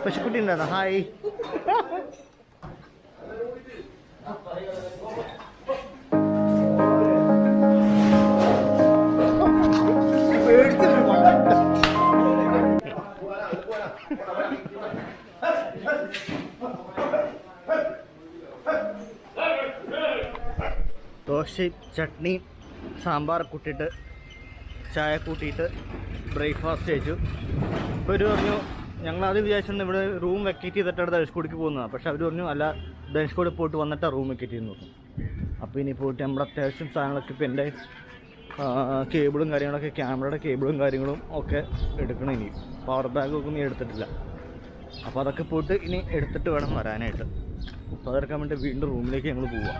പശുക്കുട്ടി ഉണ്ടാ? ഹായ്. ദോശ ചട്നി സാമ്പാർ കൂട്ടിയിട്ട് ചായ കൂട്ടിയിട്ട് ബ്രേക്ക്ഫാസ്റ്റ് കഴിച്ചു. ഇപ്പോൾ ഒരു പറഞ്ഞു ഞങ്ങളത് വിചാരിച്ചെന്ന് ഇവിടെ റൂം വെക്കേറ്റ് ചെയ്തിട്ടാണ് ധനുഷ്കോടിക്ക് പോകുന്നത്. പക്ഷെ അവർ പറഞ്ഞു അല്ല, ധനുഷ്കോടി പോയിട്ട് വന്നിട്ടാണ് റൂം വെക്കേറ്റ് ചെയ്യുന്നു പറഞ്ഞു. അപ്പോൾ ഇനി പോയിട്ട് നമ്മുടെ അത്യാവശ്യം സാധനങ്ങളൊക്കെ ഇപ്പോൾ എൻ്റെ കേബിളും കാര്യങ്ങളൊക്കെ, ക്യാമറയുടെ കേബിളും കാര്യങ്ങളും ഒക്കെ എടുക്കണം. ഇനി പവർ ബാഗൊക്കെ ഒന്നും എടുത്തിട്ടില്ല. അപ്പോൾ അതൊക്കെ പോയിട്ട് ഇനി എടുത്തിട്ട് വേണം വരാനായിട്ട്. അപ്പോൾ അതെടുക്കാൻ വേണ്ടി വീണ്ടും റൂമിലേക്ക് ഞങ്ങൾ പോവാം.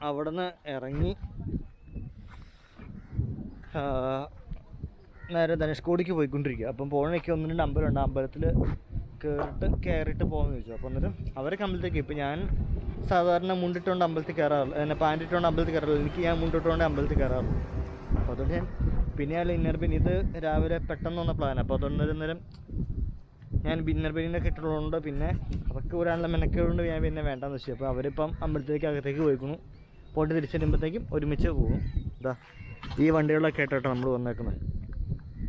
അവിടെ നിന്ന് ഇറങ്ങി നേരെ ധനുഷ്കോടിക്ക് പോയിക്കൊണ്ടിരിക്കുക. അപ്പം പോകണമെങ്കിൽ 1-2 അമ്പലമുണ്ട്. അമ്പലത്തിൽ കയറിയിട്ട് പോകുമെന്ന് ചോദിച്ചു. അപ്പോൾ എന്നിട്ട് അവരൊക്കെ അമ്പലത്തേക്ക്, ഇപ്പം ഞാൻ സാധാരണ മുണ്ടിട്ടുകൊണ്ട് അമ്പലത്തിൽ കയറാറില്ല, എന്നെ പാൻറ് ഇട്ടുകൊണ്ട് അമ്പലത്തിൽ കയറാറില്ല. എനിക്ക് ഞാൻ മുണ്ടിട്ടുകൊണ്ട് അമ്പലത്തിൽ കയറാറുള്ളൂ. അപ്പോൾ അതുകൊണ്ട് ഞാൻ പിന്നെ ഇത് രാവിലെ പെട്ടെന്ന് വന്ന പ്ലാൻ. അപ്പോൾ അതുകൊണ്ട് നേരം ഞാൻ ബിന്നർബിനൊക്കെ ഇട്ടുള്ളതുകൊണ്ട് പിന്നെ അതൊക്കെ ഒരാളുടെ മെനക്കുകൊണ്ട് ഞാൻ പിന്നെ വേണ്ടാന്ന് വെച്ചു. അപ്പോൾ അവരിപ്പം അമ്പലത്തിലേക്ക് അകത്തേക്ക് പോയിക്കുന്നു. പോയിട്ട് തിരിച്ചു വരുമ്പോഴത്തേക്കും ഒരുമിച്ച് പോകും. ഇതാ ഈ വണ്ടികളൊക്കെ ആയിട്ടാണ് നമ്മൾ വന്നേക്കുന്നത്.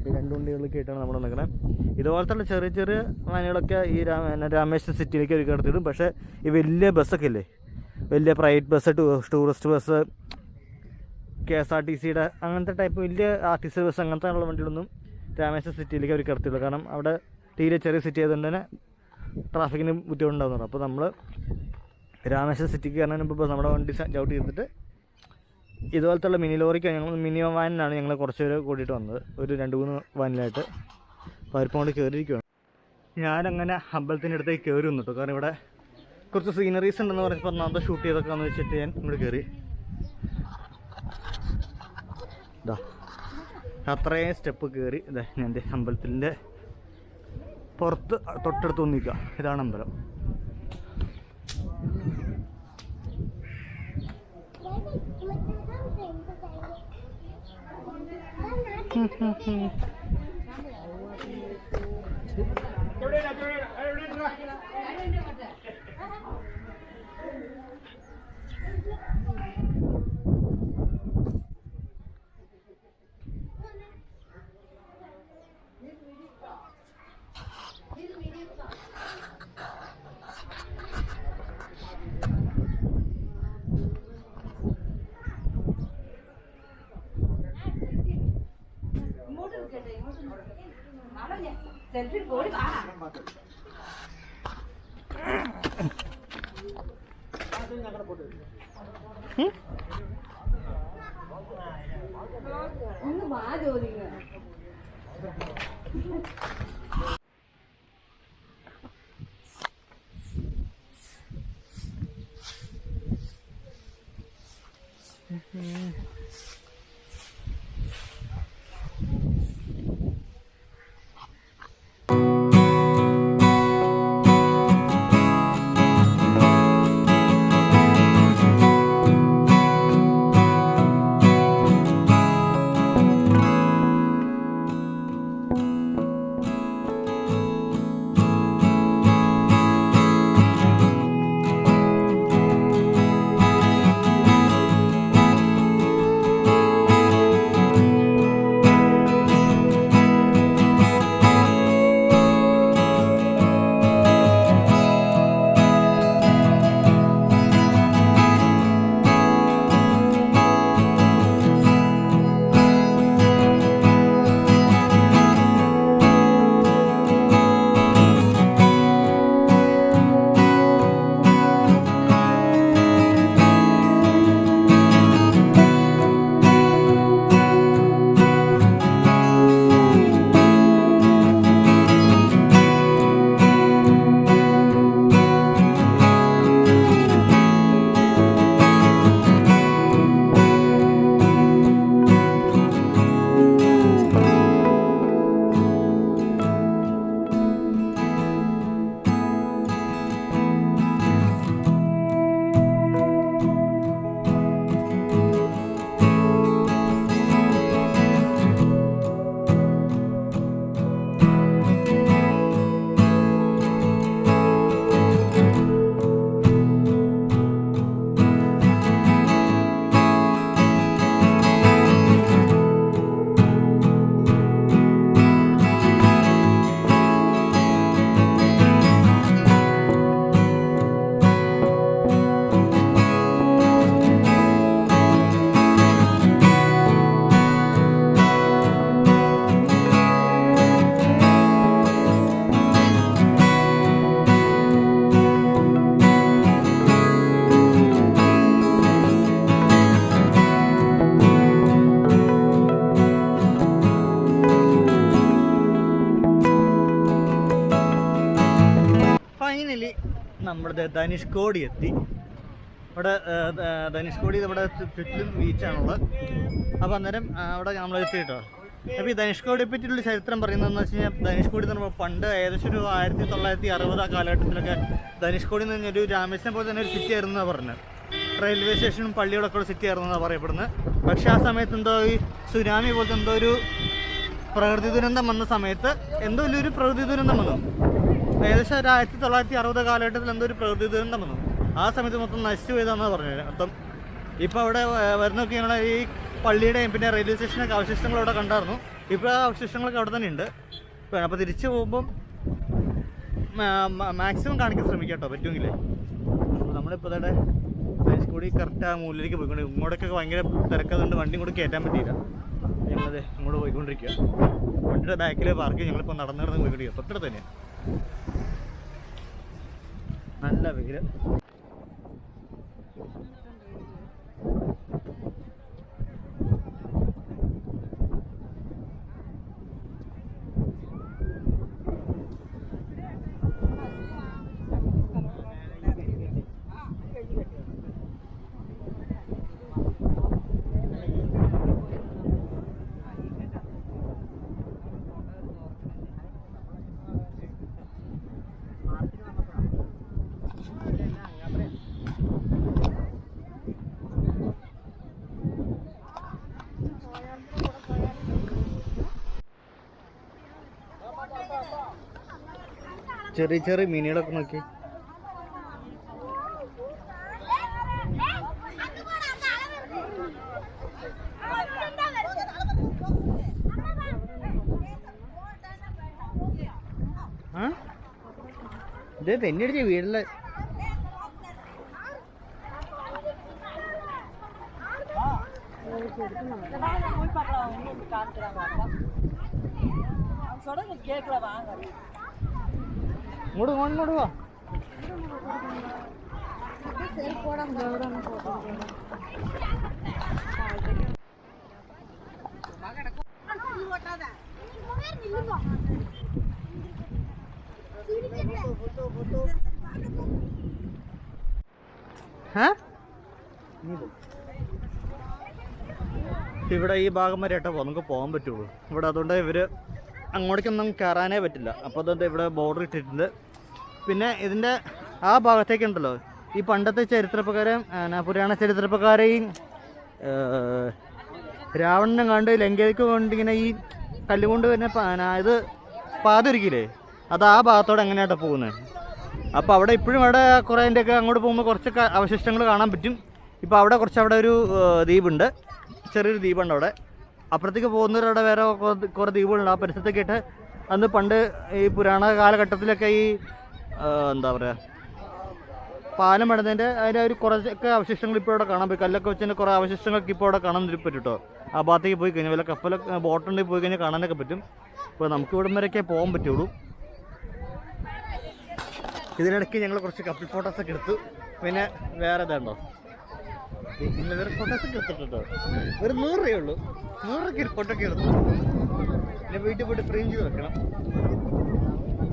ഈ 2 വണ്ടികളൊക്കെ ആയിട്ടാണ് നമ്മൾ വന്നേക്കുന്നത്. ഇതുപോലത്തെ ചെറിയ ചെറിയ വാനുകളൊക്കെ ഈ രാമേശ്വരം സിറ്റിയിലേക്ക് ഒരു കിടത്തിയിടും. പക്ഷേ ഈ വലിയ ബസ്സൊക്കെ ഇല്ലേ, വലിയ പ്രൈവറ്റ് ബസ്, ടൂറിസ്റ്റ് ബസ്, KSRTCയുടെ അങ്ങനത്തെ ടൈപ്പ് വലിയ RTC ബസ് അങ്ങനത്തെ ഉള്ള വണ്ടികളൊന്നും രാമേശ്വരം സിറ്റിയിലേക്ക് അവർ കിടത്തിയുള്ളൂ. കാരണം അവിടെ തീരെ ചെറിയ സിറ്റി ആയതുകൊണ്ട് തന്നെ ട്രാഫിക്കിന് ബുദ്ധിമുട്ടുണ്ടാകുന്നുള്ളൂ. അപ്പോൾ നമ്മൾ രാമേശ്വരം സിറ്റിക്ക് കയറുന്നതിന് മുമ്പ് നമ്മുടെ വണ്ടി ചവിട്ടി ചെയ്തിട്ട് ഇതുപോലത്തുള്ള മിനി വാനിലാണ് ഞങ്ങൾ കുറച്ച് പേര് കൂട്ടിയിട്ട് വന്നത്. ഒരു 2-3 വാനിലായിട്ട്. അപ്പോൾ അവരിപ്പോൾ കൊണ്ട് കയറിയിരിക്കുകയാണ്. ഞാനങ്ങനെ അമ്പലത്തിൻ്റെ അടുത്തേക്ക് കയറി വന്നിട്ടു. കാരണം ഇവിടെ കുറച്ച് സീനറീസ് ഉണ്ടെന്ന് പറഞ്ഞപ്പോൾ ഒന്നാമത്തെ ഷൂട്ട് ചെയ്തൊക്കെയാണെന്ന് വെച്ചിട്ട് ഞാൻ ഇവിടെ കയറി. ഇതാ അത്രയും സ്റ്റെപ്പ് കയറി ഇതാ ഞാൻ എൻ്റെ അമ്പലത്തിൻ്റെ പുറത്ത് തൊട്ടടുത്ത് നിൽക്കുക. ഇതാണ് അമ്പലം. സെൽഫി പോയി വാ. ഒന്ന് വാ ചോദിക്കുക. നമ്മുടെ ധനുഷ്കോടി എത്തി. ഇവിടെ ധനുഷ്കോടി നമ്മുടെ ചുറ്റിലും ബീച്ചാണുള്ളത്. അപ്പോൾ അന്നേരം അവിടെ നമ്മൾ എത്തി കേട്ടോ. അപ്പോൾ ഈ ധനുഷ്കോടിയെ പറ്റിയുള്ള ചരിത്രം പറയുന്നതെന്ന് വെച്ച് കഴിഞ്ഞാൽ, ധനുഷ്കോടി എന്ന് പറയുമ്പോൾ പണ്ട് ഏകദേശം ഒരു 1960 ആ കാലഘട്ടത്തിലൊക്കെ ധനുഷ്കോടി എന്ന് പറഞ്ഞൊരു രാമേശ്വരം പോലെ തന്നെ ഒരു സിറ്റി ആയിരുന്നു എന്നാണ് പറഞ്ഞത്. റെയിൽവേ സ്റ്റേഷനും പള്ളിയോടൊക്കെ ഉള്ള സിറ്റി ആയിരുന്നു എന്നാണ് പറയപ്പെടുന്നത്. പക്ഷേ ആ സമയത്ത് എന്തോ ഈ സുനാമി പോലത്തെ എന്തോ ഒരു പ്രകൃതി ദുരന്തം വന്ന സമയത്ത് എന്തോ ഒരു പ്രകൃതി ദുരന്തം വന്നു. ഏകദേശം ഒരു 1960 കാലഘട്ടത്തിൽ എന്തോ ഒരു പ്രകൃതി ദുരന്തം വന്നു. ആ സമയത്ത് മൊത്തം നശിച്ചു പോയതാണെന്നാണ് പറഞ്ഞത്. മൊത്തം ഇപ്പോൾ അവിടെ വരുന്നൊക്കെ ഞങ്ങൾ ഈ പള്ളിയുടെയും പിന്നെ റെയിൽവേ സ്റ്റേഷനൊക്കെ അവശിഷ്ടങ്ങൾ അവിടെ കണ്ടായിരുന്നു. ഇപ്പോൾ ആ അവശിഷ്ടങ്ങളൊക്കെ അവിടെ തന്നെ ഉണ്ട്. അപ്പോൾ തിരിച്ചു പോകുമ്പം മാക്സിമം കാണിക്കാൻ ശ്രമിക്കാം കേട്ടോ, പറ്റുമെങ്കിലേ. അപ്പോൾ നമ്മളിപ്പോൾ അവിടെ ധനുഷ്കോടി കറക്റ്റ് ആ മൂലയിലേക്ക് പോയിക്കൊണ്ട്, ഇങ്ങോട്ടൊക്കെ ഭയങ്കര തിരക്കതുകൊണ്ട് വണ്ടി ഇങ്ങോട്ട് കയറ്റാൻ പറ്റിയില്ല. ഞങ്ങളത് ഇങ്ങോട്ട് പോയിക്കൊണ്ടിരിക്കുക. വണ്ടിയുടെ ബാക്കിൽ പാർക്ക് ചെയ്ത് ഞങ്ങളിപ്പോൾ നടന്ന് പോയിക്കൊണ്ടിരിക്കുക. തൊട്ടടുത്ത് തന്നെയാണ്. നല്ല വെയിൽ. ചെറിയ ചെറിയ മീനുകളൊക്കെ നോക്കി. ഇത് തെന്നിയടിച്ച വീട്ടിലെ ഇങ്ങോട്ട് വാ. ഇവിടെ ഈ ഭാഗം വരെ ഏട്ടാ നമുക്ക് പോകാൻ പറ്റുള്ളൂ ഇവിടെ. അതുകൊണ്ട് ഇവർ അങ്ങോട്ടേക്കൊന്നും കയറാനേ പറ്റില്ല. അപ്പോൾ അതുകൊണ്ട് ഇവിടെ ബോർഡർ ഇട്ടിട്ടുണ്ട്. പിന്നെ ഇതിൻ്റെ ആ ഭാഗത്തേക്കുണ്ടല്ലോ, ഈ പണ്ടത്തെ ചരിത്രപ്രകാരം പുരാണ ചരിത്രപ്രകാരം രാവണനെ കണ്ട് ലങ്കയ്ക്ക് കൊണ്ടിങ്ങനെ ഈ കല്ലുകൊണ്ട് തന്നെ ഇത് പാതൊരുക്കില്ലേ, അത് ആ ഭാഗത്തോടെ എങ്ങനെയാട്ടോ പോകുന്നത്. അപ്പോൾ അവിടെ ഇപ്പോഴും അവിടെ കുറേ അതിൻ്റെയൊക്കെ അങ്ങോട്ട് പോകുമ്പോൾ കുറച്ചൊക്കെ അവശിഷ്ടങ്ങൾ കാണാൻ പറ്റും. ഇപ്പോൾ അവിടെ അവിടെ ഒരു ദ്വീപുണ്ട്, ചെറിയൊരു ദ്വീപുണ്ട് അവിടെ. അപ്പുറത്തേക്ക് പോകുന്നവരവിടെ വേറെ കുറേ ദ്വീപുകളുണ്ട് ആ പരിസരത്തൊക്കെ ആയിട്ട്. അന്ന് പണ്ട് ഈ പുരാണ കാലഘട്ടത്തിലൊക്കെ ഈ എന്താ പറയുക, പാലം പണിതിൻ്റെ അതിൻ്റെ ഒരു കുറച്ചൊക്കെ അവശിഷ്ടങ്ങൾ ഇപ്പോൾ അവിടെ കാണാൻ പറ്റും. കല്ലൊക്കെ വെച്ചതിൻ്റെ കുറേ അവശിഷ്ടങ്ങളൊക്കെ ഇപ്പോൾ അവിടെ കാണാൻ പറ്റും കേട്ടോ. ആ ഭാഗത്തേക്ക് പോയി കഴിഞ്ഞാൽ വല്ല കപ്പലൊക്കെ ബോട്ടുണ്ടെങ്കിൽ പോയി കഴിഞ്ഞാൽ കാണാനൊക്കെ പറ്റും. അപ്പോൾ നമുക്ക് ഇവിടം വരെയൊക്കെ പോകാൻ പറ്റുള്ളൂ. ഇതിനിടയ്ക്ക് ഞങ്ങൾ കുറച്ച് കപ്പിൾ ഫോട്ടോസൊക്കെ എടുത്തു. പിന്നെ വേറെ ഇതുണ്ടോ, വേറെ ഫോട്ടോസൊക്കെ എടുത്തിട്ടുണ്ടോ, ഒരു 100 രൂപയേ ഉള്ളൂ. 100 രൂപയ്ക്ക് ഫോട്ടോ ഒക്കെ എടുത്തു. പിന്നെ വീട്ടിൽ പോയിട്ട് ഫ്രെയിം ചെയ്ത് വെക്കണം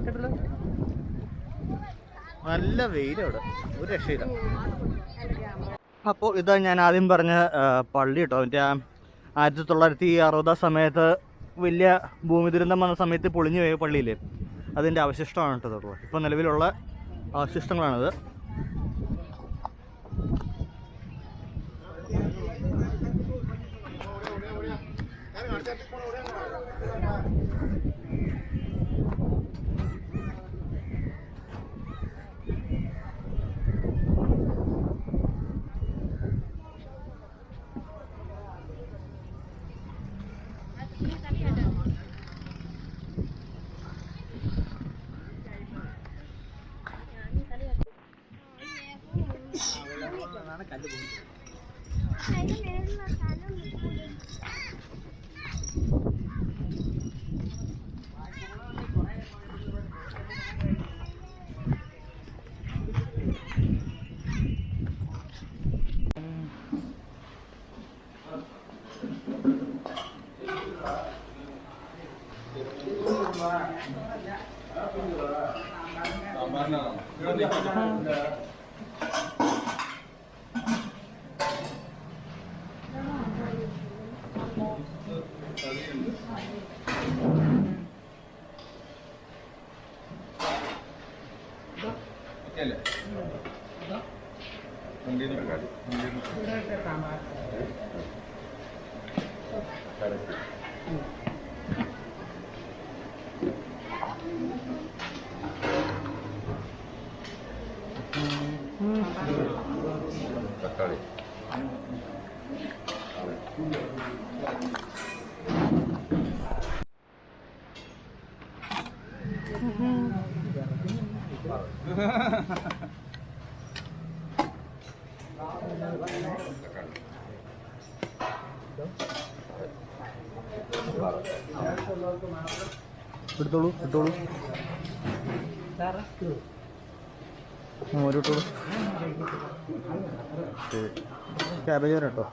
കേട്ടല്ലോ. നല്ല വെയിലവിടെ, ഒരു രക്ഷയില്ല. അപ്പോൾ ഇതാ ഞാൻ ആദ്യം പറഞ്ഞ പള്ളി കേട്ടോ. മറ്റേ 1960 സമയത്ത് വലിയ ഭൂമി ദുരന്തം വന്ന സമയത്ത് പൊളിഞ്ഞു പോയ പള്ളിയില്ലേ, അതിൻ്റെ അവശിഷ്ടമാണ് കേട്ടോ. ഇപ്പോൾ നിലവിലുള്ള അവശിഷ്ടങ്ങളാണിത്. തക്കാളി എടുത്തോളൂ ഇട്ടോളൂ ഓരോട്ടോളൂ ക്യാബേജ് വരെ കേട്ടോ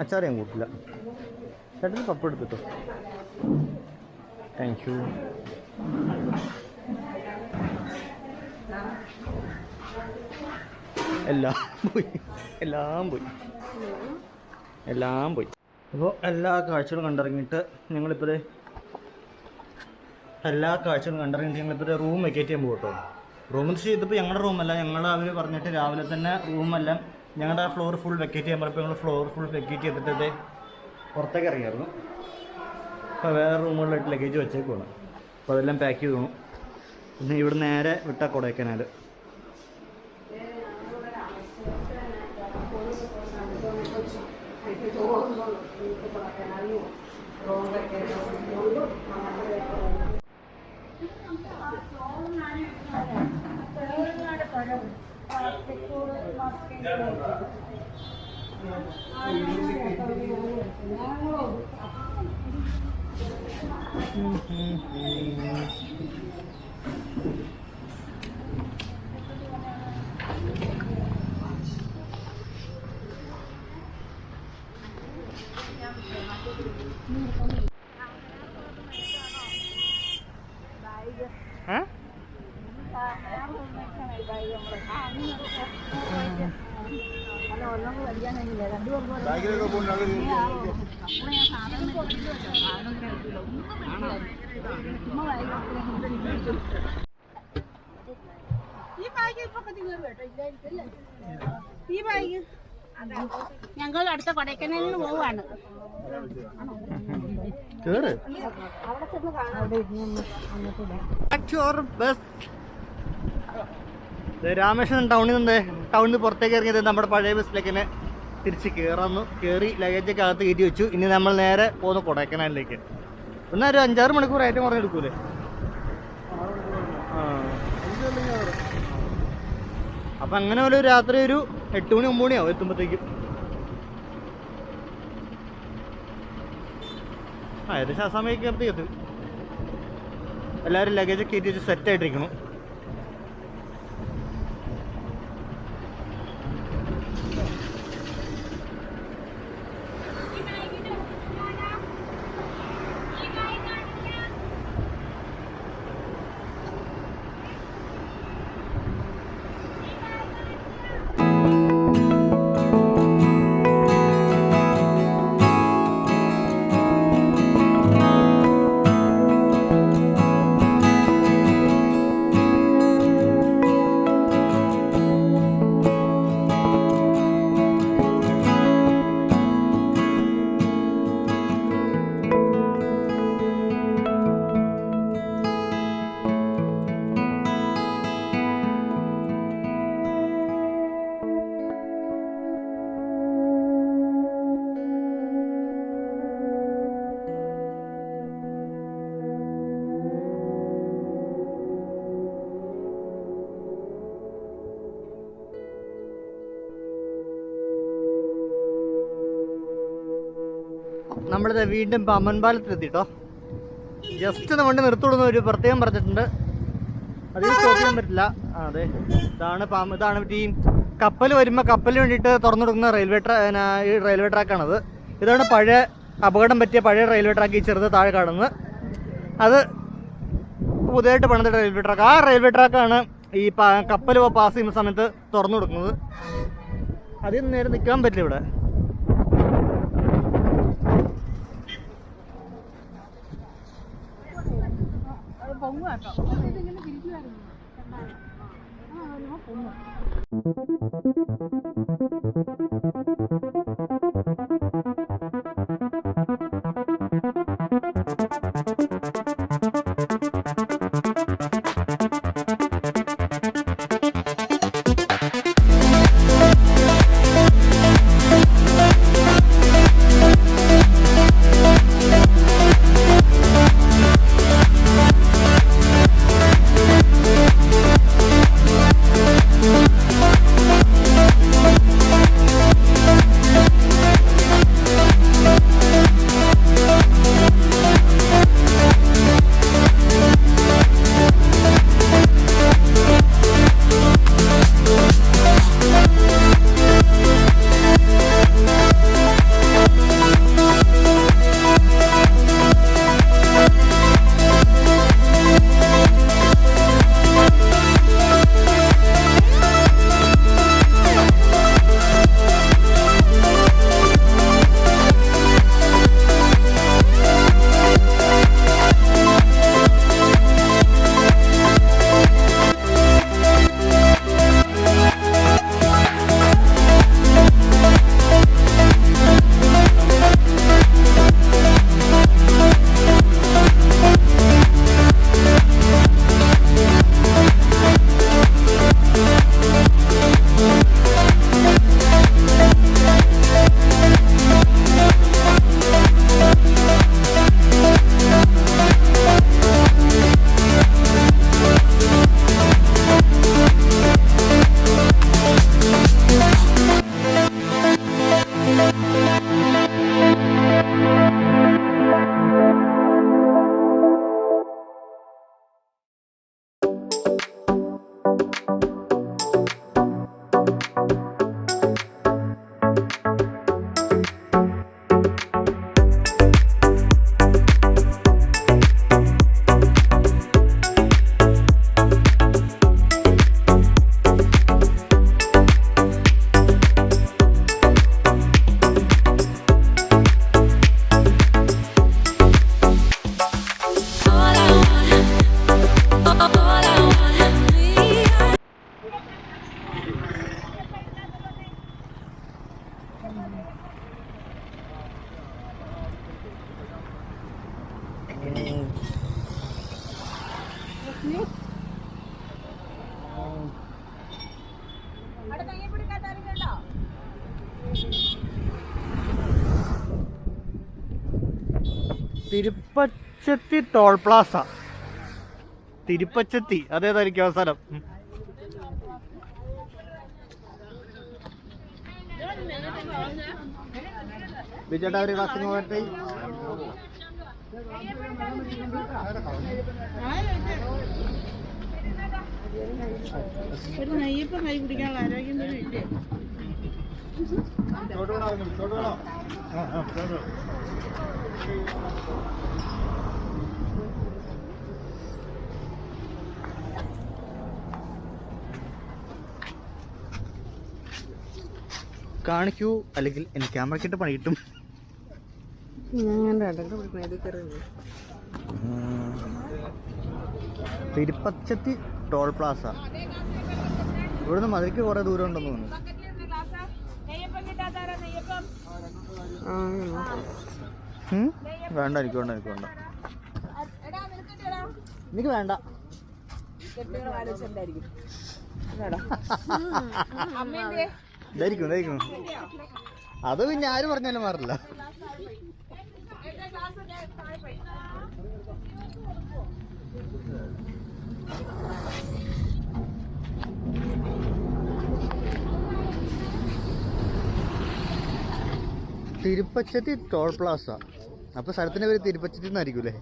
അച്ചാർ ഞാൻ കൂട്ടില്ല ചേട്ടന് പപ്പ എടുത്തിട്ടോ താങ്ക് യു എല്ലാം പോയി അപ്പോൾ എല്ലാ കാഴ്ചകളും കണ്ടിറങ്ങിയിട്ട് ഞങ്ങളിപ്പോൾ ഞങ്ങളിപ്പോൾ റൂം വെക്കേറ്റ് ചെയ്യാൻ പോകും കേട്ടോ. റൂം എന്ന് വെച്ചാൽ ഇതിപ്പോൾ ഞങ്ങളുടെ റൂമല്ല, ഞങ്ങൾ അവർ പറഞ്ഞിട്ട് രാവിലെ തന്നെ റൂമെല്ലാം ഞങ്ങളുടെ ഫ്ലോർ ഫുൾ വെക്കേറ്റ് ചെയ്യാൻ പറഞ്ഞപ്പോൾ ഞങ്ങൾ ഫ്ലോർ ഫുൾ വെക്കേറ്റ് ചെയ്തിട്ട് പുറത്തേക്ക് ഇറങ്ങിയായിരുന്നു. അപ്പോൾ വേറെ റൂമുകളിലായിട്ട് ലഗേജ് വെച്ചേക്കുവാണ്. അപ്പോൾ അതെല്ലാം പാക്ക് ചെയ്ത് പോകണം. പിന്നെ ഇവിടെ നേരെ വിട്ട കൊടൈക്കനാൽ. ഞങ്ങൾ അടുത്ത കൊടൈക്കനാലിന് പോവാണ്. രാമേശ്വരം ടൗണിൽ നിന്ന് പുറത്തേക്ക് ഇറങ്ങിയത് നമ്മുടെ പഴയ ബസ്സിലേക്ക് തന്നെ തിരിച്ച് കയറി ലഗേജൊക്കെ അകത്ത് കയറ്റി വെച്ചു. ഇനി നമ്മൾ നേരെ പോകുന്നു കൊടൈക്കനാലിലേക്ക്. എന്നാൽ ഒരു 5-6 മണിക്കൂർ ഏറ്റവും കുറഞ്ഞ് എടുക്കൂലേ? അപ്പം അങ്ങനെ ഒരു രാത്രി ഒരു 8 മണി 9 മണിയാവും എത്തുമ്പോഴത്തേക്കും. ഏകദേശം ആ സമയമൊക്കെ എത്തും. എല്ലാവരും ലഗേജൊക്കെ കയറ്റി വെച്ച് സെറ്റായിട്ടിരിക്കണം. നമ്മളിത് വീണ്ടും പമ്മൻപാലത്തെത്തിട്ടോ. ജസ്റ്റ് ഒന്ന് വണ്ടി നിർത്തിവിടുന്ന ഒരു പ്രത്യേകം പറഞ്ഞിട്ടുണ്ട്. അതിൽ സ്റ്റോപ്പ് ചെയ്യാൻ പറ്റില്ല. അതെ, ഇതാണ് ഈ കപ്പൽ വരുമ്പോൾ കപ്പലിന് വേണ്ടിയിട്ട് തുറന്നു കൊടുക്കുന്ന ഈ റെയിൽവേ ട്രാക്കാണത്. ഇതാണ് പഴയ അപകടം പറ്റിയ പഴയ റെയിൽവേ ട്രാക്ക്. ഈ ചെറുത് താഴെ കാണുന്നത് അത് പുതിയതായിട്ട് പണിത റെയിൽവേ ട്രാക്ക്. ആ റെയിൽവേ ട്രാക്കാണ് ഈ കപ്പൽ പാസ് ചെയ്യുന്ന സമയത്ത് തുറന്നു കൊടുക്കുന്നത്. അതിൽ നേരെ നിൽക്കാൻ പറ്റില്ല ഇവിടെ. തിരുപ്പച്ചത്തി ടോൾ പ്ലാസ. തിരുപ്പച്ചത്തി അതേതായിരിക്കും അവസാനം? വിജേട്ടാ ഒരു ക്ലാസ്സിന് പോകട്ടെ. ഒരു നെയ്യപ്പം കൈ കുടിക്കാനുള്ള ആരോഗ്യം തന്നെ ഇല്ലേ? കാണിക്കൂ, അല്ലെങ്കിൽ എനിക്ക് ക്യാമറക്കിട്ട് പണി കിട്ടും. തിരുപ്പച്ചത്തി ടോൾ പ്ലാസ. ഇവിടുന്ന് മധുരയ്ക്ക് കുറെ ദൂരം ഉണ്ടെന്ന് തോന്നുന്നു. വേണ്ട, എനിക്ക് വേണ്ട, എനിക്ക് വേണ്ട, എനിക്ക് വേണ്ട. ധരിക്കും ധരിക്കും. അത് പിന്നെ ആര് പറഞ്ഞാലും മാറില്ല. തിരുപ്പച്ചത്തി ടോൾ പ്ലാസ. അപ്പൊ സ്ഥലത്തിന്റെ പേര് തിരുപ്പച്ചത്തി എന്നായിരിക്കൂലേ?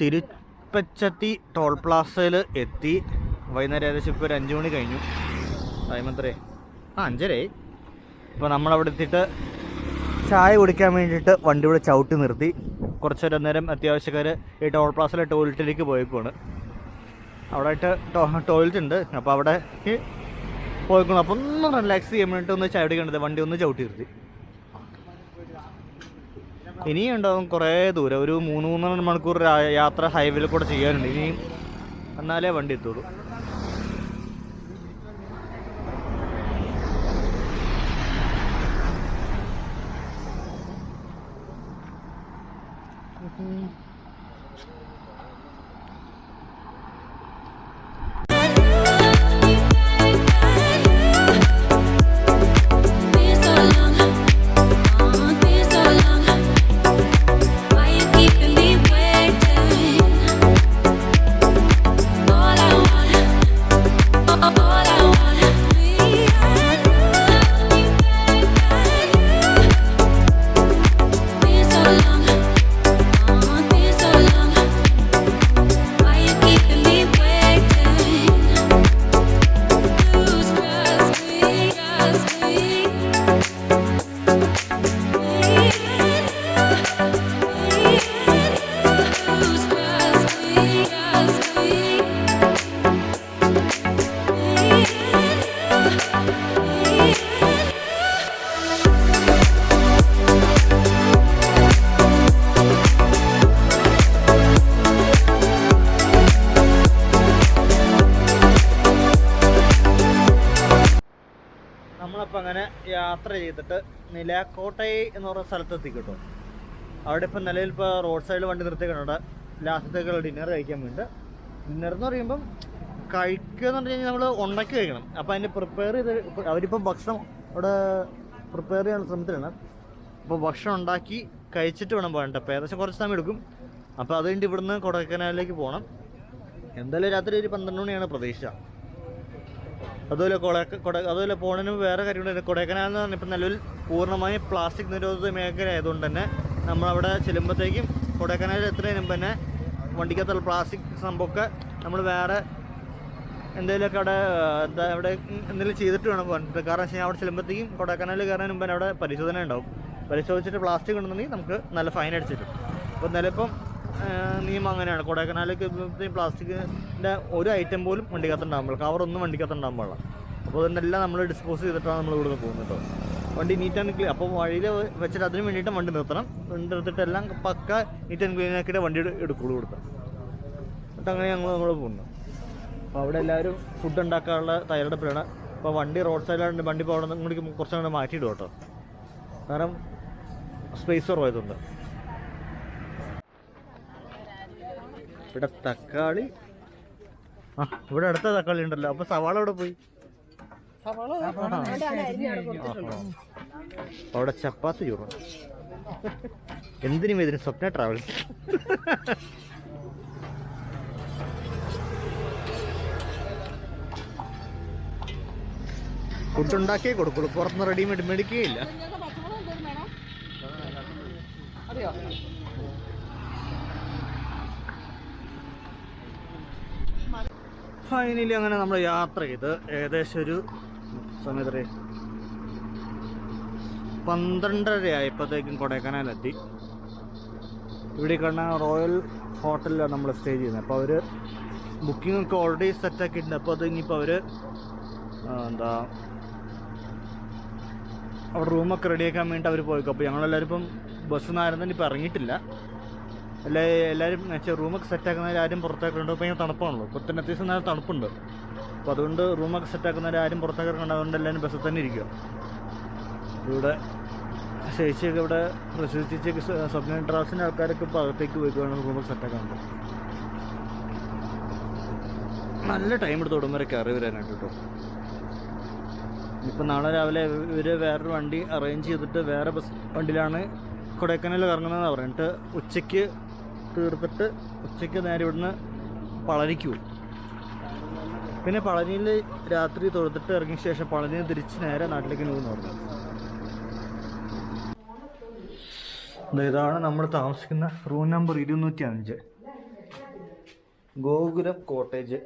തിരുപ്പച്ചത്തി ടോൾ പ്ലാസയിൽ എത്തി. വൈകുന്നേരം ഏകദേശം ഇപ്പോൾ ഒരു 5 മണി കഴിഞ്ഞു. ടൈം എത്രേ? 5:30. അപ്പോൾ നമ്മളവിടെ എത്തിയിട്ട് ചായ കുടിക്കാൻ വേണ്ടിയിട്ട് വണ്ടി ഇവിടെ ചവിട്ടി നിർത്തി. കുറച്ച് നേരം അത്യാവശ്യക്കാർ ഈ ടോൾ പ്ലാസിലെ ടോയ്ലറ്റിലേക്ക് പോയേക്കുവാണ്. അവിടെ ആയിട്ട് ടോയ്ലറ്റ് ഉണ്ട്. അപ്പോൾ അവിടെ പോയിക്കണം. അപ്പോൾ ഒന്ന് റിലാക്സ് ചെയ്യാൻ വേണ്ടിയിട്ട് ഒന്ന് ചായ കുടിക്കേണ്ടത് വണ്ടി ഒന്ന് ചവിട്ടി നിർത്തി. ഇനിയും ഉണ്ടാവും കുറേ ദൂരം, ഒരു 3-3.5 മണിക്കൂർ യാത്ര ഹൈവേയിൽ കൂടെ ചെയ്യാനുണ്ട്. ഇനിയും എന്നാലേ വണ്ടി എത്തുള്ളൂ. നമ്മളപ്പോൾ അങ്ങനെ യാത്ര ചെയ്തിട്ട് നിലാക്കോട്ടൈ എന്ന് പറയുന്ന സ്ഥലത്തെത്തി കേട്ടോ. അവിടെ ഇപ്പോൾ നിലവിൽ ഇപ്പോൾ റോഡ് സൈഡിൽ വണ്ടി നിർത്തിയിട്ടുണ്ട്. ലാസ്റ്റത്തേക്കുള്ള ഡിന്നർ കഴിക്കാൻ വേണ്ടി. ഡിന്നർ എന്ന് പറയുമ്പം കഴിക്കുക എന്ന് പറഞ്ഞു കഴിഞ്ഞാൽ നമ്മൾ ഉണ്ടാക്കി കഴിക്കണം. അപ്പോൾ അതിന് പ്രിപ്പയർ ചെയ്ത് അവരിപ്പം ഭക്ഷണം അവിടെ പ്രിപ്പയർ ചെയ്യാനുള്ള ശ്രമത്തിലാണ്. അപ്പോൾ ഭക്ഷണം ഉണ്ടാക്കി കഴിച്ചിട്ട് വേണം പോകേണ്ടത്. അപ്പോൾ ഏകദേശം കുറച്ച് സമയം എടുക്കും. അപ്പോൾ അത് കഴിഞ്ഞിട്ട് ഇവിടുന്ന് കൊടൈക്കനാലിലേക്ക് പോകണം. എന്തായാലും രാത്രി ഒരു 12 മണിയാണ് പ്രതീക്ഷ. അതുപോലെ അതുപോലെ പോണതിന് വേറെ കാര്യമുണ്ട്. കൊടൈക്കനാൽ എന്ന് പറഞ്ഞാൽ ഇപ്പം നിലവിൽ പൂർണ്ണമായും പ്ലാസ്റ്റിക് നിരോധിത മേഖല ആയതുകൊണ്ട് തന്നെ നമ്മളവിടെ ചെല്ലുമ്പോഴത്തേക്കും കൊടൈക്കനാലിൽ എത്തുന്നതിന് മുമ്പ് തന്നെ വണ്ടിക്കകത്തുള്ള പ്ലാസ്റ്റിക് സംഭവമൊക്കെ നമ്മൾ വേറെ എന്തെങ്കിലുമൊക്കെ അവിടെ അവിടെ എന്തെങ്കിലും ചെയ്തിട്ട് വേണം പോകാൻ. കാരണം വെച്ച് കഴിഞ്ഞാൽ അവിടെ ചെല്ലുമ്പോഴത്തേക്കും കൊടൈക്കനാലിൽ കയറുന്നതിന് മുമ്പ് അവിടെ പരിശോധന ഉണ്ടാവും. പരിശോധിച്ചിട്ട് പ്ലാസ്റ്റിക് ഉണ്ടെന്നുണ്ടെങ്കിൽ നമുക്ക് നല്ല ഫൈൻ അടിച്ചിട്ടും. അപ്പോൾ നിലപ്പം നിയമം അങ്ങനെയാണ്. കൊടൈക്കനാലിലേക്ക് പ്ലാസ്റ്റിക്കിൻ്റെ ഒരു ഐറ്റം പോലും വണ്ടിക്കകത്തുണ്ടാകാൻ പാടില്ല. കവറൊന്നും വണ്ടിക്കകത്തുണ്ടാകാൻ പാടില്ല. അപ്പോൾ അതിനെല്ലാം നമ്മൾ ഡിസ്പോസ് ചെയ്തിട്ടാണ് നമ്മൾ ഇവിടുന്ന് പോകുന്നത് കേട്ടോ. വണ്ടി നീറ്റ് ആൻഡ് ക്ലീൻ. അപ്പോൾ വഴിയിൽ വെച്ചിട്ട് അതിന് വേണ്ടിയിട്ട് വണ്ടി നിർത്തണം. വണ്ടി നിർത്തിയിട്ട് എല്ലാം പക്ക നീറ്റ് ആൻഡ് ക്ലീൻ ആക്കിയിട്ട് വണ്ടി എടുക്കുള്ളൂ കൊടുക്കണം. എന്നിട്ട് അങ്ങനെ നമ്മൾ പോകുന്നു. അപ്പോൾ അവിടെ എല്ലാവരും ഫുഡ് ഉണ്ടാക്കാനുള്ള തയ്യാറെടുപ്പിലാണ്. അപ്പോൾ വണ്ടി റോഡ് സൈഡിലാണ്ട് വണ്ടി പോകണം ഇങ്ങോട്ട് കുറച്ചങ്ങോട്ട് മാറ്റിയിടും കേട്ടോ. കാരണം സ്പേസ് കുറവായതുകൊണ്ട്. ഇവിടെ തക്കാളി ഇവിടെ അടുത്ത തക്കാളി ഉണ്ടല്ലോ. അപ്പോൾ സവാള അവിടെ പോയി. അവിടെ ചപ്പാത്തി ചോറും. എന്തിനും ഇതിന് സ്വപ്ന ട്രാവൽസ്. ഫുഡ് ഉണ്ടാക്കിയേ കൊടുക്കുള്ളൂ, പുറത്തുനിന്ന് റെഡിമെയ്ഡ് മേടിക്കുകയില്ല. ഫൈനലി അങ്ങനെ നമ്മൾ യാത്ര ചെയ്ത് ഏകദേശം ഒരു സമയത്ത് 12:30 ആയപ്പോഴത്തേക്കും കൊടൈക്കനാലെത്തി. ഇവിടെ കാണുന്ന റോയൽ ഹോട്ടലിലാണ് നമ്മൾ സ്റ്റേ ചെയ്യുന്നത്. അപ്പോൾ അവർ ബുക്കിംഗ് ഒക്കെ ഓൾറെഡി സെറ്റാക്കിയിട്ടുണ്ട്. അപ്പോൾ അത് ഇനിയിപ്പോൾ അവർ അവിടെ റൂമൊക്കെ റെഡിയാക്കാൻ വേണ്ടി അവർ പോയിക്കും. അപ്പോൾ ഞങ്ങളെല്ലാവരും ഇപ്പം ബസ്സിൽ നിന്നായിരുന്നു ഇപ്പോൾ ഇറങ്ങിയിട്ടില്ല. എല്ലാവരും റൂമൊക്കെ സെറ്റാക്കുന്നവർ ആരും പുറത്തേക്കുണ്ട്. ഇപ്പോൾ ഇങ്ങനെ തണുപ്പാണല്ലോ. ഇപ്പോൾ തന്നെ അത്യാവശ്യം നല്ല തണുപ്പുണ്ട്. അപ്പോൾ അതുകൊണ്ട് റൂമൊക്കെ സെറ്റാക്കുന്നവർ ആരും പുറത്തേക്ക് ഇറങ്ങണ്ട. അതുകൊണ്ട് എല്ലാവരും ബസ്സിൽ തന്നെ ഇരിക്കുക. ഇവിടെ ചേച്ചിയൊക്കെ ഇവിടെ ചേച്ചിയൊക്കെ സ്വപ്ന ട്രാവൽസിൻ്റെ ആൾക്കാരൊക്കെ ഇപ്പോൾ അകത്തേക്ക് പോയിക്കുകയാണ് റൂമൊക്കെ സെറ്റാക്കാനുണ്ട്. നല്ല ടൈം എടുത്ത് ഉടൻ വരെ കയറി വരാനായിട്ട് കേട്ടോ. ഇപ്പം നാളെ രാവിലെ ഇവർ വേറൊരു വണ്ടി അറേഞ്ച് ചെയ്തിട്ട് വേറെ വണ്ടിയിലാണ് കൊടൈക്കനാലിൽ ഇറങ്ങുന്നതെന്ന് പറഞ്ഞിട്ട് ഉച്ചയ്ക്ക് തീർത്തിട്ട് ഉച്ചയ്ക്ക് നേരെ ഇവിടുന്ന് പളനിക്ക് പോകും. പിന്നെ പളനിയിൽ രാത്രി തൊഴുത്തിട്ട് ഇറങ്ങിയ ശേഷം പളനിയിൽ തിരിച്ച് നേരെ നാട്ടിലേക്ക് പോകുമെന്ന് പറഞ്ഞു. ഇതാണ് നമ്മൾ താമസിക്കുന്ന റൂം നമ്പർ 205 ഗോകുലം കോട്ടേജ്.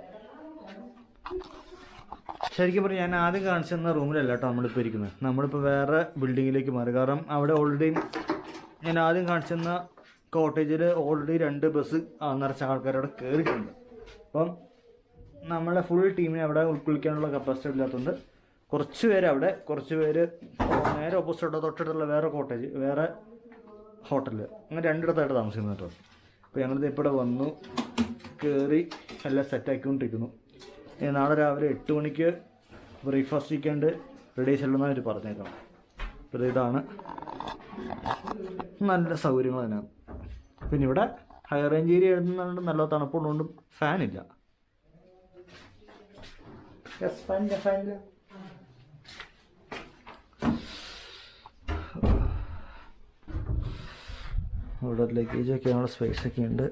ശരിക്കും പറഞ്ഞാൽ ഞാൻ ആദ്യം കാണിച്ചിരുന്ന റൂമിലല്ല കേട്ടോ നമ്മളിപ്പോൾ ഇരിക്കുന്നത്. നമ്മളിപ്പോൾ വേറെ ബിൽഡിങ്ങിലേക്ക് മാറി. കാരണം അവിടെ ഓൾറെഡി ഞാൻ ആദ്യം കാണിച്ചിരുന്ന കോട്ടേജിൽ ഓൾറെഡി 2 ബസ് നിറച്ച ആൾക്കാരവിടെ കയറിയിട്ടുണ്ട്. അപ്പം നമ്മളെ ഫുൾ ടീമിനെ അവിടെ ഉൾക്കൊള്ളിക്കാനുള്ള കപ്പാസിറ്റി ഇല്ലാത്തതുകൊണ്ട് കുറച്ച് പേര് അവിടെ, കുറച്ച് പേര് നേരെ ഓപ്പോസിറ്റ് തൊട്ടടുത്തുള്ള വേറെ കോട്ടേജ്, വേറെ ഹോട്ടലിൽ, അങ്ങനെ 2 ഇടത്തായിട്ട് താമസിക്കുന്നു കേട്ടോ. അപ്പോൾ ഞങ്ങളിത് ഇപ്പോൾ വന്നു, കയറി എല്ലാം സെറ്റാക്കിക്കൊണ്ടിരിക്കുന്നു. നാളെ രാവിലെ 8 മണിക്ക് ബ്രേക്ക്ഫാസ്റ്റ് കഴിക്കാണ്ട് റെഡി ചെല്ലുന്ന അവർ പറഞ്ഞേക്കണം. അപ്പോൾ ഇതാണ് നല്ല സൗകര്യങ്ങൾ തന്നെയാണ്. പിന്നെ ഇവിടെ ഹൈ റേഞ്ച് ഏരിയ എഴുതുന്നതുകൊണ്ട് നല്ല തണുപ്പുള്ളതുകൊണ്ടും ഫാനില്ല. ഫാനില്ല. ഇവിടെ ലഗേജൊക്കെ നമ്മുടെ സ്പേസൊക്കെ ഉണ്ട്.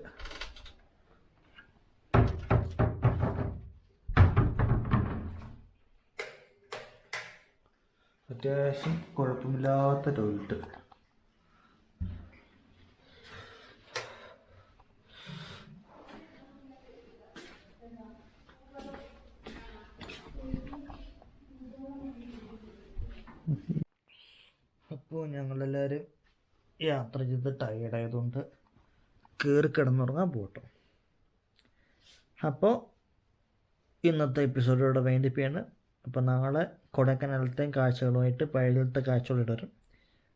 അത്യാവശ്യം കുഴപ്പമില്ലാത്ത ടോയ്ലറ്റ്. അപ്പോൾ ഞങ്ങളെല്ലാവരും യാത്ര ചെയ്ത് ടയേർഡായതുകൊണ്ട് കയറി കിടന്നുറങ്ങാൻ പോകട്ടോ. അപ്പോൾ ഇന്നത്തെ എപ്പിസോഡോടെ വൈൻഡപ്പ് ചെയ്യാണ്. അപ്പോൾ നാളെ കൊടൈക്കനാലത്തെയും കാഴ്ചകളുമായിട്ട് പഴയത്തെ കാഴ്ചകൾ ഇടരും.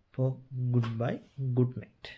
അപ്പോൾ ഗുഡ് ബൈ, ഗുഡ് നൈറ്റ്.